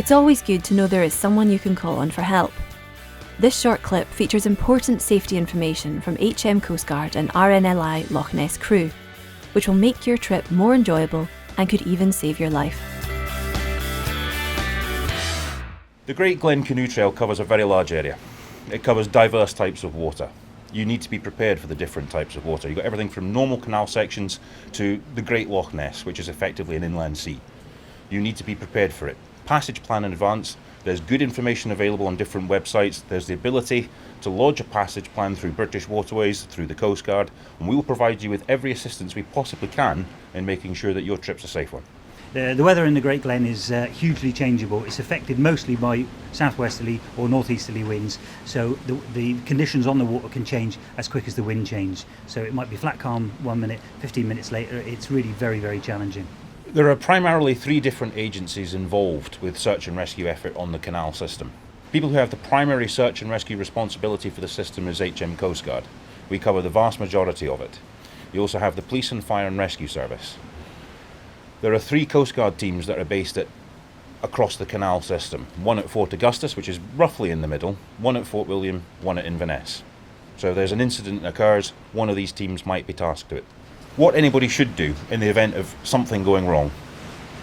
It's always good to know there is someone you can call on for help. This short clip features important safety information from HM Coast Guard and RNLI Loch Ness crew, which will make your trip more enjoyable and could even save your life. The Great Glen Canoe Trail covers a very large area. It covers diverse types of water. You need to be prepared for the different types of water. You've got everything from normal canal sections to the Great Loch Ness, which is effectively an inland sea. You need to be prepared for it. Passage plan in advance. There's good information available on different websites. There's the ability to lodge a passage plan through British Waterways, through the Coast Guard, and we will provide you with every assistance we possibly can in making sure that your trip's a safe one. The weather in the Great Glen is hugely changeable. It's affected mostly by southwesterly or northeasterly winds, so the conditions on the water can change as quick as the wind changes. So it might be flat calm 1 minute, 15 minutes later. It's really very, very challenging. There are primarily 3 different agencies involved with search and rescue effort on the canal system. People who have the primary search and rescue responsibility for the system is HM Coast Guard. We cover the vast majority of it. You also have the Police and Fire and Rescue Service. There are 3 Coast Guard teams that are based across the canal system. One at Fort Augustus, which is roughly in the middle, one at Fort William, one at Inverness. So if there's an incident that occurs, one of these teams might be tasked to it. What anybody should do in the event of something going wrong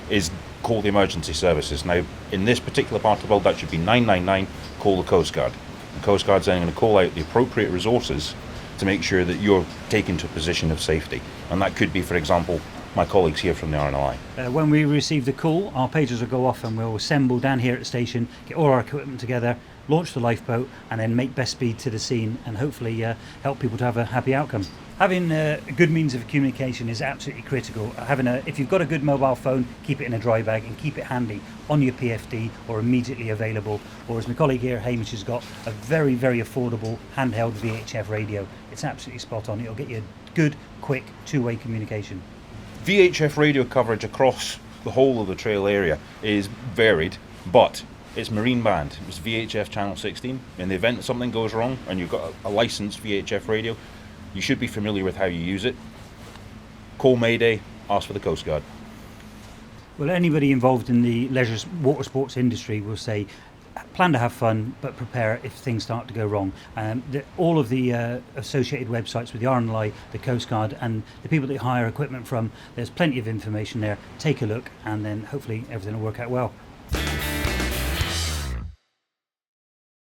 is call the emergency services. Now, in this particular part of the world, that should be 999, call the Coast Guard. The Coast Guard's then going to call out the appropriate resources to make sure that you're taken to a position of safety. And that could be, for example, my colleagues here from the RNLI. When we receive the call, our pagers will go off and we'll assemble down here at the station, get all our equipment together, launch the lifeboat, and then make best speed to the scene and hopefully help people to have a happy outcome. Having a good means of communication is absolutely critical. If you've got a good mobile phone, keep it in a dry bag and keep it handy on your PFD or immediately available. Or as my colleague here, Hamish, has got a very, very affordable handheld VHF radio. It's absolutely spot on. It'll get you good, quick, two-way communication. VHF radio coverage across the whole of the trail area is varied, but it's marine band. It's VHF channel 16. In the event that something goes wrong and you've got a licensed VHF radio, you should be familiar with how you use it. Call Mayday, ask for the Coast Guard. Well, anybody involved in the leisure water sports industry will say, plan to have fun, but prepare if things start to go wrong. All of the associated websites with the RNLI, the Coast Guard, and the people that hire equipment from, there's plenty of information there. Take a look, and then hopefully everything will work out well.